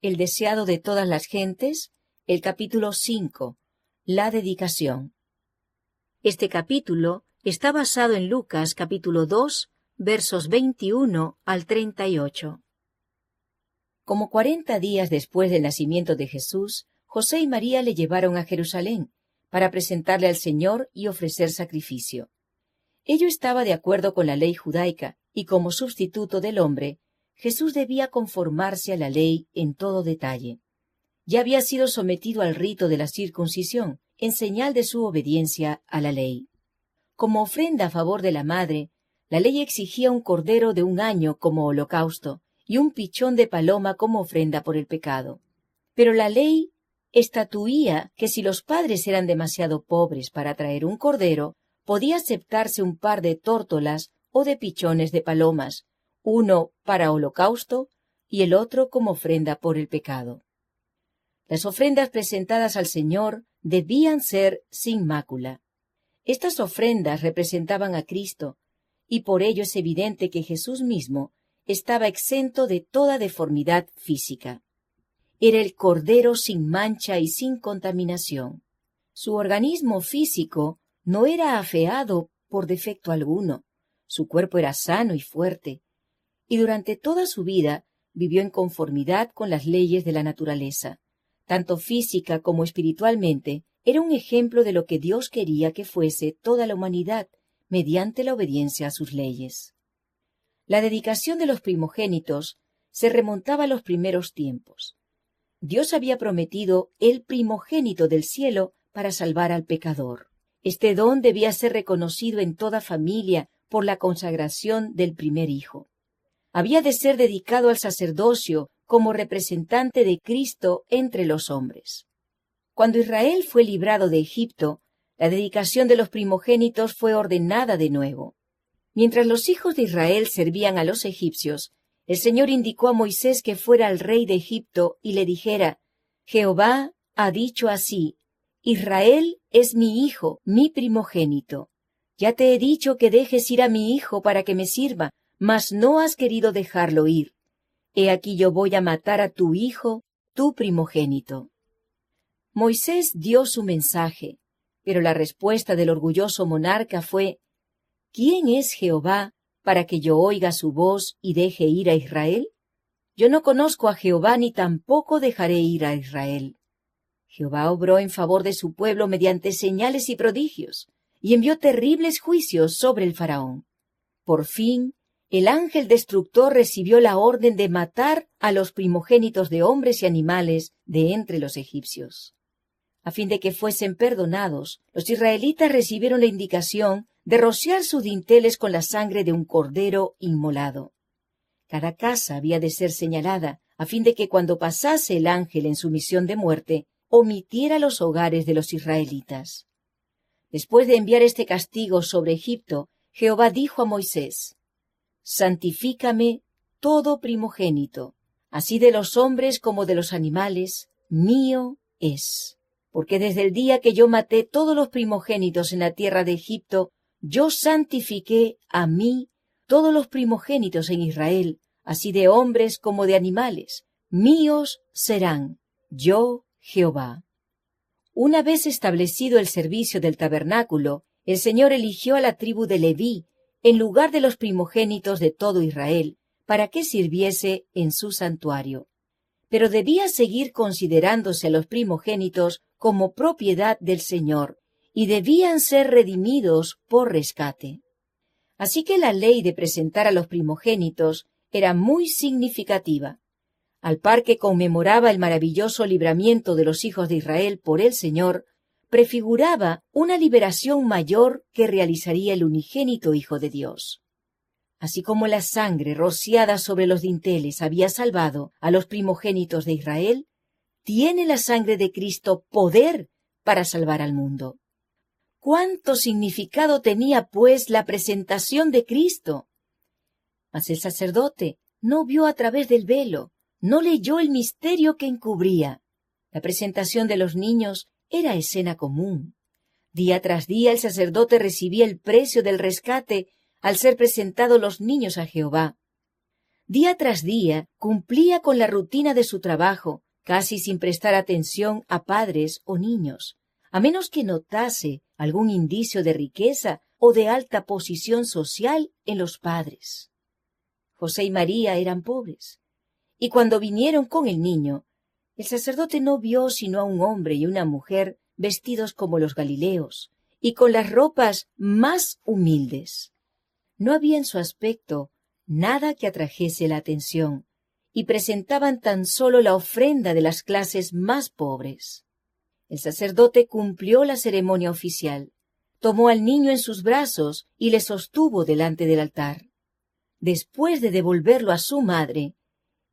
El deseado de todas las gentes, el capítulo 5, la dedicación. Este capítulo está basado en Lucas capítulo 2, versos 21 al 38. Como 40 días después del nacimiento de Jesús, José y María le llevaron a Jerusalén para presentarle al Señor y ofrecer sacrificio. Ello estaba de acuerdo con la ley judaica, y como sustituto del hombre, Jesús debía conformarse a la ley en todo detalle. Ya había sido sometido al rito de la circuncisión, en señal de su obediencia a la ley. Como ofrenda a favor de la madre, la ley exigía un cordero de 1 año como holocausto y un pichón de paloma como ofrenda por el pecado. Pero la ley estatuía que si los padres eran demasiado pobres para traer un cordero, podía aceptarse un par de tórtolas o de pichones de palomas, uno para holocausto y el otro como ofrenda por el pecado. Las ofrendas presentadas al Señor debían ser sin mácula. Estas ofrendas representaban a Cristo, y por ello es evidente que Jesús mismo estaba exento de toda deformidad física. Era el Cordero sin mancha y sin contaminación. Su organismo físico no era afeado por defecto alguno. Su cuerpo era sano y fuerte, y durante toda su vida vivió en conformidad con las leyes de la naturaleza. Tanto física como espiritualmente, era un ejemplo de lo que Dios quería que fuese toda la humanidad, mediante la obediencia a sus leyes. La dedicación de los primogénitos se remontaba a los primeros tiempos. Dios había prometido el primogénito del cielo para salvar al pecador. Este don debía ser reconocido en toda familia por la consagración del primer hijo. Había de ser dedicado al sacerdocio como representante de Cristo entre los hombres. Cuando Israel fue librado de Egipto, la dedicación de los primogénitos fue ordenada de nuevo. Mientras los hijos de Israel servían a los egipcios, el Señor indicó a Moisés que fuera al rey de Egipto y le dijera: Jehová ha dicho así: Israel es mi hijo, mi primogénito. Ya te he dicho que dejes ir a mi hijo para que me sirva, mas no has querido dejarlo ir. He aquí yo voy a matar a tu hijo, tu primogénito. Moisés dio su mensaje, pero la respuesta del orgulloso monarca fue: ¿Quién es Jehová para que yo oiga su voz y deje ir a Israel? Yo no conozco a Jehová ni tampoco dejaré ir a Israel. Jehová obró en favor de su pueblo mediante señales y prodigios, y envió terribles juicios sobre el faraón. Por fin, el ángel destructor recibió la orden de matar a los primogénitos de hombres y animales de entre los egipcios. A fin de que fuesen perdonados, los israelitas recibieron la indicación de rociar sus dinteles con la sangre de un cordero inmolado. Cada casa había de ser señalada, a fin de que cuando pasase el ángel en su misión de muerte, omitiera los hogares de los israelitas. Después de enviar este castigo sobre Egipto, Jehová dijo a Moisés: Santifícame todo primogénito, así de los hombres como de los animales, mío es. Porque desde el día que yo maté todos los primogénitos en la tierra de Egipto, yo santifiqué a mí todos los primogénitos en Israel, así de hombres como de animales, míos serán, yo Jehová. Una vez establecido el servicio del tabernáculo, el Señor eligió a la tribu de Leví en lugar de los primogénitos de todo Israel, para que sirviese en su santuario. Pero debía seguir considerándose a los primogénitos como propiedad del Señor, y debían ser redimidos por rescate. Así que la ley de presentar a los primogénitos era muy significativa. Al par que conmemoraba el maravilloso libramiento de los hijos de Israel por el Señor, prefiguraba una liberación mayor que realizaría el unigénito Hijo de Dios. Así como la sangre rociada sobre los dinteles había salvado a los primogénitos de Israel, tiene la sangre de Cristo poder para salvar al mundo. ¿Cuánto significado tenía, pues, la presentación de Cristo? Mas el sacerdote no vio a través del velo, no leyó el misterio que encubría. La presentación de los niños era escena común. Día tras día el sacerdote recibía el precio del rescate al ser presentados los niños a Jehová. Día tras día cumplía con la rutina de su trabajo, casi sin prestar atención a padres o niños, a menos que notase algún indicio de riqueza o de alta posición social en los padres. José y María eran pobres, y cuando vinieron con el niño, el sacerdote no vio sino a un hombre y una mujer vestidos como los galileos, y con las ropas más humildes. No había en su aspecto nada que atrajese la atención, y presentaban tan solo la ofrenda de las clases más pobres. El sacerdote cumplió la ceremonia oficial, tomó al niño en sus brazos y le sostuvo delante del altar. Después de devolverlo a su madre,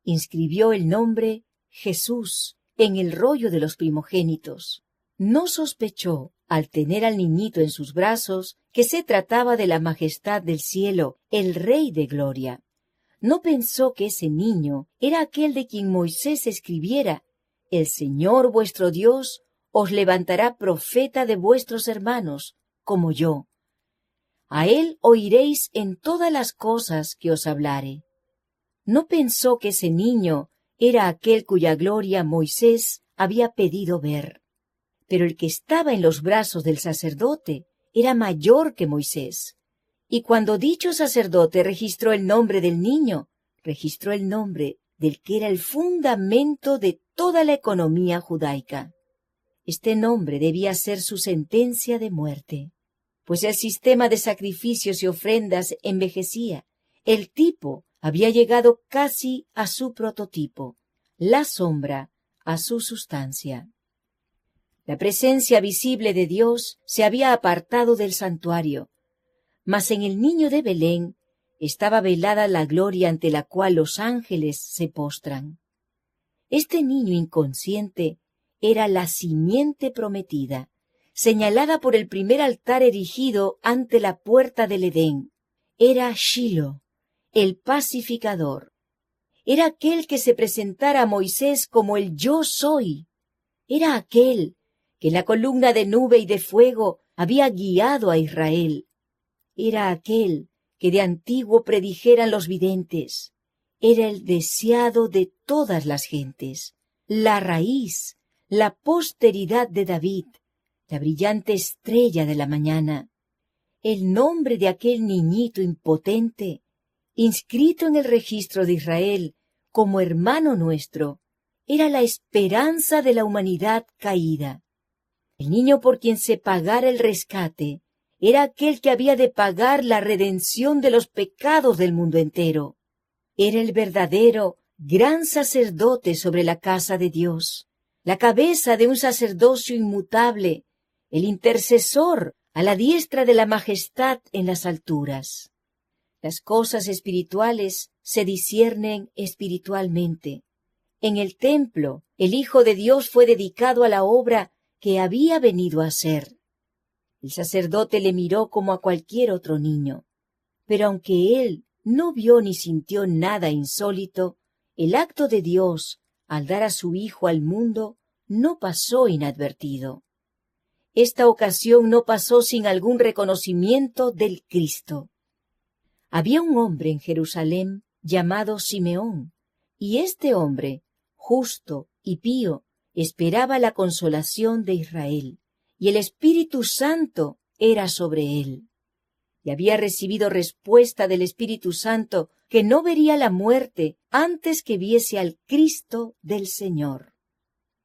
inscribió el nombre Jesús en el rollo de los primogénitos. No sospechó, al tener al niñito en sus brazos, que se trataba de la majestad del cielo, el Rey de Gloria. No pensó que ese niño era aquel de quien Moisés escribiera: «El Señor vuestro Dios os levantará profeta de vuestros hermanos, como yo. A él oiréis en todas las cosas que os hablare». No pensó que ese niño era aquel cuya gloria Moisés había pedido ver. Pero el que estaba en los brazos del sacerdote era mayor que Moisés. Y cuando dicho sacerdote registró el nombre del niño, registró el nombre del que era el fundamento de toda la economía judaica. Este nombre debía ser su sentencia de muerte, pues el sistema de sacrificios y ofrendas envejecía. El tipo había llegado casi a su prototipo, la sombra a su sustancia. La presencia visible de Dios se había apartado del santuario, mas en el niño de Belén estaba velada la gloria ante la cual los ángeles se postran. Este niño inconsciente era la simiente prometida, señalada por el primer altar erigido ante la puerta del Edén. Era Shilo, el pacificador. Era aquel que se presentara a Moisés como el Yo Soy. Era aquel que la columna de nube y de fuego había guiado a Israel. Era aquel que de antiguo predijeran los videntes. Era el deseado de todas las gentes, la raíz, la posteridad de David, la brillante estrella de la mañana. El nombre de aquel niñito impotente, inscrito en el registro de Israel como hermano nuestro, era la esperanza de la humanidad caída. El niño por quien se pagara el rescate era aquel que había de pagar la redención de los pecados del mundo entero. Era el verdadero gran sacerdote sobre la casa de Dios, la cabeza de un sacerdocio inmutable, el intercesor a la diestra de la majestad en las alturas. Las cosas espirituales se disciernen espiritualmente. En el templo, el Hijo de Dios fue dedicado a la obra que había venido a hacer. El sacerdote le miró como a cualquier otro niño, pero aunque él no vio ni sintió nada insólito, el acto de Dios, al dar a su Hijo al mundo, no pasó inadvertido. Esta ocasión no pasó sin algún reconocimiento del Cristo. Había un hombre en Jerusalén llamado Simeón, y este hombre, justo y pío, esperaba la consolación de Israel, y el Espíritu Santo era sobre él. Y había recibido respuesta del Espíritu Santo que no vería la muerte antes que viese al Cristo del Señor.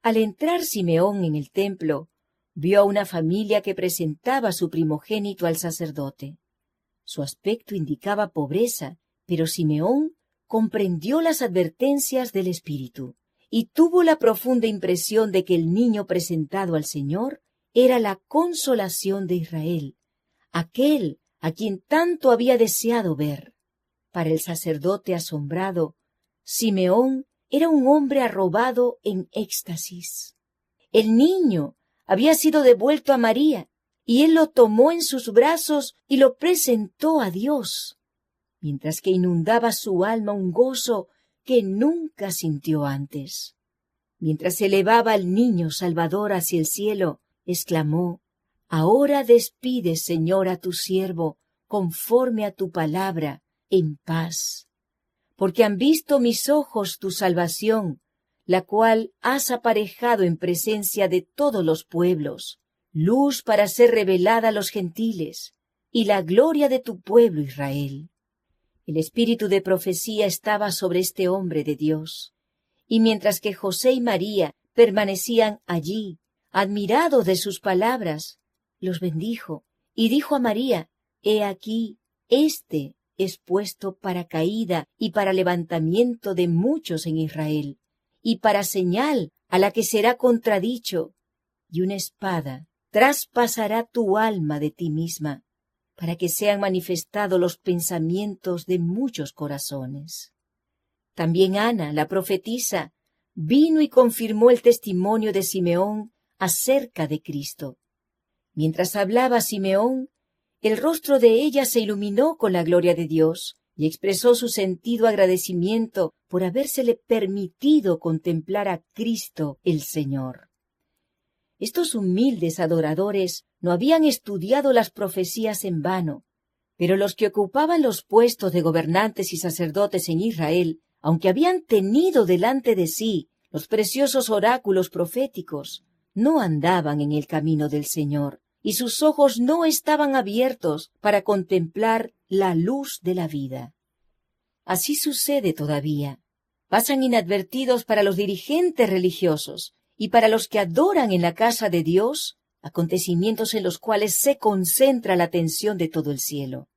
Al entrar Simeón en el templo, vio a una familia que presentaba a su primogénito al sacerdote. Su aspecto indicaba pobreza, pero Simeón comprendió las advertencias del Espíritu y tuvo la profunda impresión de que el niño presentado al Señor era la consolación de Israel, aquel a quien tanto había deseado ver. Para el sacerdote asombrado, Simeón era un hombre arrobado en éxtasis. El niño había sido devuelto a María, y él lo tomó en sus brazos y lo presentó a Dios, mientras que inundaba su alma un gozo que nunca sintió antes. Mientras elevaba al niño Salvador hacia el cielo, exclamó: «Ahora despides, Señor, a tu siervo, conforme a tu palabra, en paz, porque han visto mis ojos tu salvación, la cual has aparejado en presencia de todos los pueblos, luz para ser revelada a los gentiles, y la gloria de tu pueblo Israel. El espíritu de profecía estaba sobre este hombre de Dios, y mientras que José y María permanecían allí, admirados de sus palabras, los bendijo, y dijo a María: He aquí, este es puesto para caída y para levantamiento de muchos en Israel, y para señal a la que será contradicho, y una espada traspasará tu alma de ti misma, para que sean manifestados los pensamientos de muchos corazones. También Ana, la profetisa, vino y confirmó el testimonio de Simeón acerca de Cristo. Mientras hablaba Simeón, el rostro de ella se iluminó con la gloria de Dios y expresó su sentido agradecimiento por habérsele permitido contemplar a Cristo el Señor. Estos humildes adoradores no habían estudiado las profecías en vano, pero los que ocupaban los puestos de gobernantes y sacerdotes en Israel, aunque habían tenido delante de sí los preciosos oráculos proféticos, no andaban en el camino del Señor, y sus ojos no estaban abiertos para contemplar la luz de la vida. Así sucede todavía. Pasan inadvertidos para los dirigentes religiosos y para los que adoran en la casa de Dios acontecimientos en los cuales se concentra la atención de todo el cielo.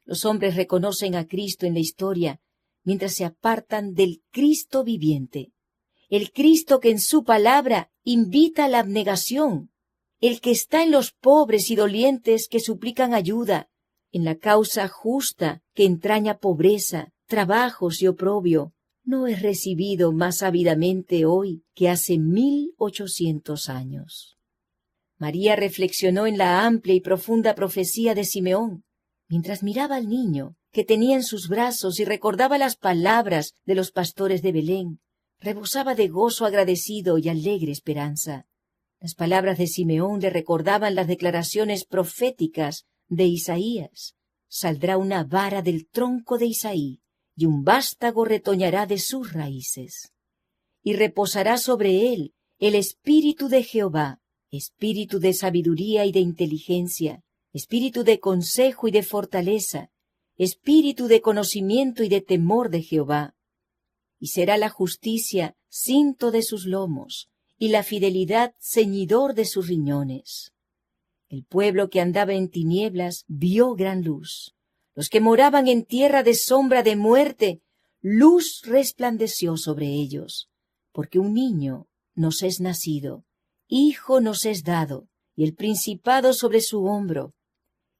Los hombres reconocen a Cristo en la historia mientras se apartan del Cristo viviente, el Cristo que en su palabra invita a la abnegación, el que está en los pobres y dolientes que suplican ayuda, en la causa justa que entraña pobreza, trabajos y oprobio, no es recibido más ávidamente hoy que hace 1800 años. María reflexionó en la amplia y profunda profecía de Simeón, mientras miraba al niño que tenía en sus brazos y recordaba las palabras de los pastores de Belén. Rebosaba de gozo agradecido y alegre esperanza. Las palabras de Simeón le recordaban las declaraciones proféticas de Isaías. Saldrá una vara del tronco de Isaí, y un vástago retoñará de sus raíces. Y reposará sobre él el espíritu de Jehová, espíritu de sabiduría y de inteligencia, espíritu de consejo y de fortaleza, espíritu de conocimiento y de temor de Jehová. Y será la justicia cinto de sus lomos, y la fidelidad ceñidor de sus riñones. El pueblo que andaba en tinieblas vio gran luz. Los que moraban en tierra de sombra de muerte, luz resplandeció sobre ellos, porque un niño nos es nacido, hijo nos es dado, y el principado sobre su hombro,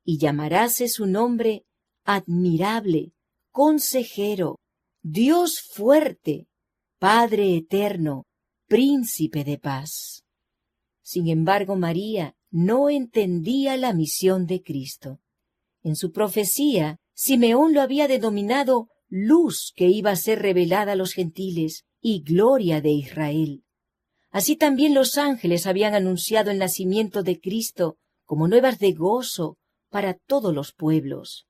y llamaráse su nombre Admirable, Consejero, Dios fuerte, Padre eterno, Príncipe de paz. Sin embargo, María no entendía la misión de Cristo. En su profecía, Simeón lo había denominado luz que iba a ser revelada a los gentiles y gloria de Israel. Así también los ángeles habían anunciado el nacimiento de Cristo como nuevas de gozo para todos los pueblos.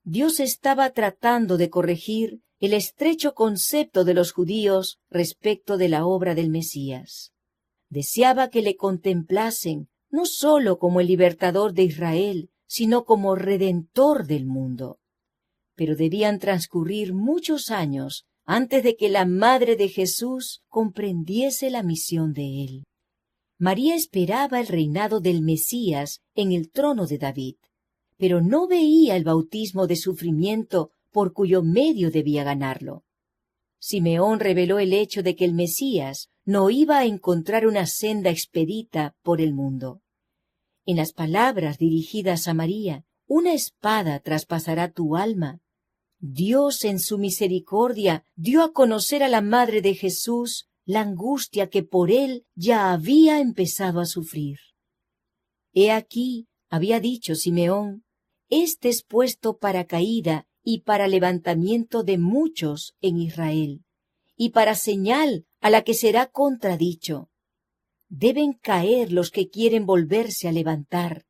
Dios estaba tratando de corregir el estrecho concepto de los judíos respecto de la obra del Mesías. Deseaba que le contemplasen no sólo como el libertador de Israel, sino como redentor del mundo. Pero debían transcurrir muchos años antes de que la madre de Jesús comprendiese la misión de él. María esperaba el reinado del Mesías en el trono de David, pero no veía el bautismo de sufrimiento por cuyo medio debía ganarlo. Simeón reveló el hecho de que el Mesías no iba a encontrar una senda expedita por el mundo. En las palabras dirigidas a María, una espada traspasará tu alma. Dios en su misericordia dio a conocer a la madre de Jesús la angustia que por él ya había empezado a sufrir. He aquí, había dicho Simeón, este es puesto para caída y para levantamiento de muchos en Israel, y para señal a la que será contradicho. Deben caer los que quieren volverse a levantar.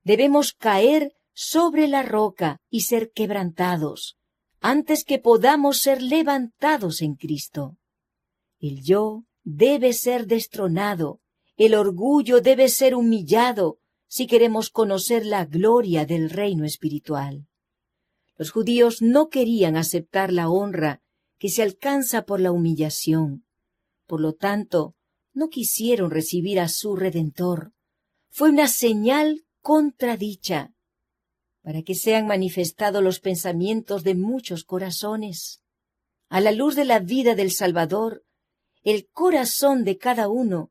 Debemos caer sobre la roca y ser quebrantados, antes que podamos ser levantados en Cristo. El yo debe ser destronado, el orgullo debe ser humillado si queremos conocer la gloria del reino espiritual. Los judíos no querían aceptar la honra que se alcanza por la humillación. Por lo tanto, no quisieron recibir a su Redentor. Fue una señal contradicha para que sean manifestados los pensamientos de muchos corazones. A la luz de la vida del Salvador, el corazón de cada uno,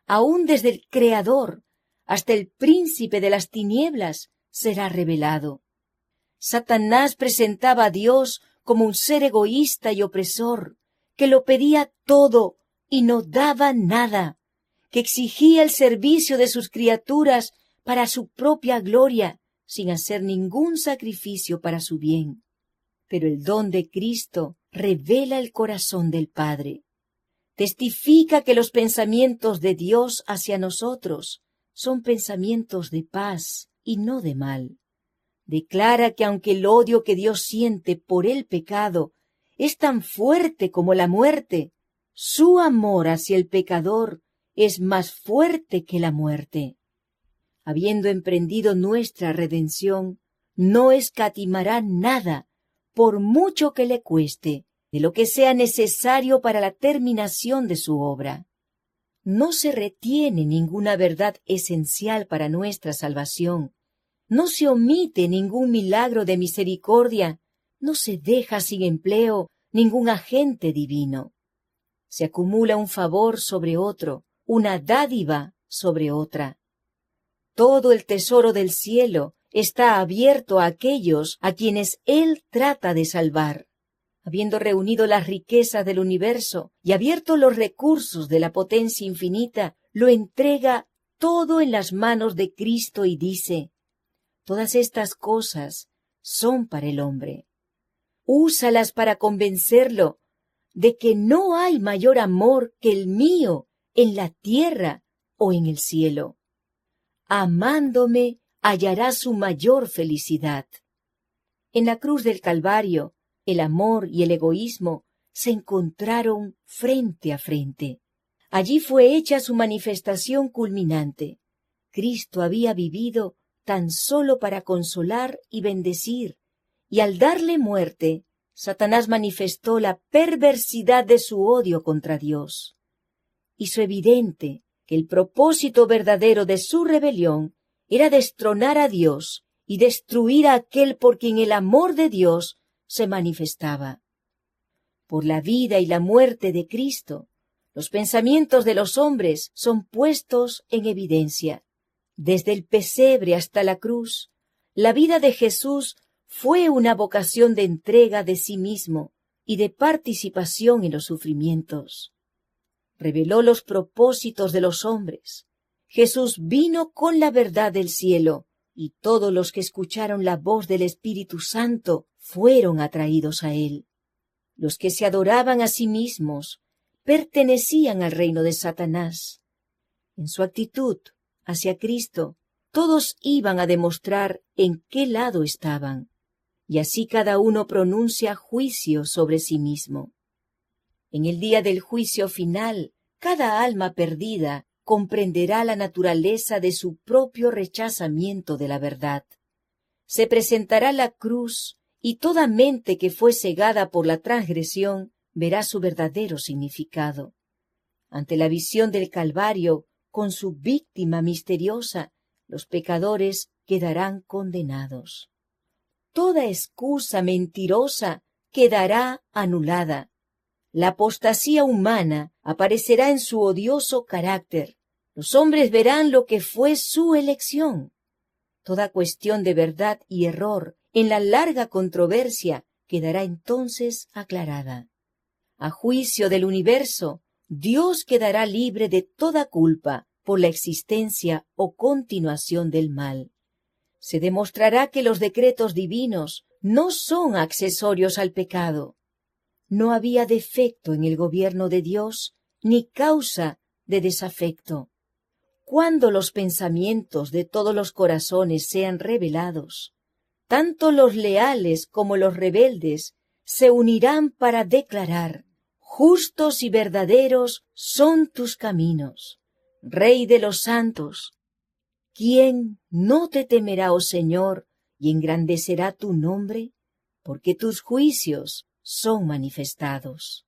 aun desde el Creador hasta el príncipe de las tinieblas, será revelado. Satanás presentaba a Dios como un ser egoísta y opresor, que lo pedía todo y no daba nada, que exigía el servicio de sus criaturas para su propia gloria, sin hacer ningún sacrificio para su bien. Pero el don de Cristo revela el corazón del Padre. Testifica que los pensamientos de Dios hacia nosotros son pensamientos de paz y no de mal. Declara que aunque el odio que Dios siente por el pecado es tan fuerte como la muerte, su amor hacia el pecador es más fuerte que la muerte. Habiendo emprendido nuestra redención, no escatimará nada, por mucho que le cueste, de lo que sea necesario para la terminación de su obra. No se retiene ninguna verdad esencial para nuestra salvación, no se omite ningún milagro de misericordia, no se deja sin empleo ningún agente divino. Se acumula un favor sobre otro, una dádiva sobre otra. Todo el tesoro del cielo está abierto a aquellos a quienes Él trata de salvar. Habiendo reunido las riquezas del universo y abierto los recursos de la potencia infinita, lo entrega todo en las manos de Cristo y dice: todas estas cosas son para el hombre. Úsalas para convencerlo de que no hay mayor amor que el mío en la tierra o en el cielo. Amándome hallará su mayor felicidad. En la cruz del Calvario, el amor y el egoísmo se encontraron frente a frente. Allí fue hecha su manifestación culminante. Cristo había vivido tan solo para consolar y bendecir, y al darle muerte, Satanás manifestó la perversidad de su odio contra Dios. Hizo evidente que el propósito verdadero de su rebelión era destronar a Dios y destruir a aquel por quien el amor de Dios se manifestaba. Por la vida y la muerte de Cristo, los pensamientos de los hombres son puestos en evidencia. Desde el pesebre hasta la cruz, la vida de Jesús fue una vocación de entrega de sí mismo y de participación en los sufrimientos. Reveló los propósitos de los hombres. Jesús vino con la verdad del cielo, y todos los que escucharon la voz del Espíritu Santo fueron atraídos a él. Los que se adoraban a sí mismos pertenecían al reino de Satanás. En su actitud hacia Cristo, todos iban a demostrar en qué lado estaban, y así cada uno pronuncia juicio sobre sí mismo. En el día del juicio final, cada alma perdida comprenderá la naturaleza de su propio rechazamiento de la verdad. Se presentará la cruz, y toda mente que fue cegada por la transgresión verá su verdadero significado. Ante la visión del Calvario, con su víctima misteriosa, los pecadores quedarán condenados. Toda excusa mentirosa quedará anulada. La apostasía humana aparecerá en su odioso carácter. Los hombres verán lo que fue su elección. Toda cuestión de verdad y error en la larga controversia quedará entonces aclarada. A juicio del universo, Dios quedará libre de toda culpa por la existencia o continuación del mal. Se demostrará que los decretos divinos no son accesorios al pecado. No había defecto en el gobierno de Dios, ni causa de desafecto. Cuando los pensamientos de todos los corazones sean revelados, tanto los leales como los rebeldes se unirán para declarar: justos y verdaderos son tus caminos, Rey de los santos. ¿Quién no te temerá, oh Señor, y engrandecerá tu nombre? Porque tus juicios son manifestados.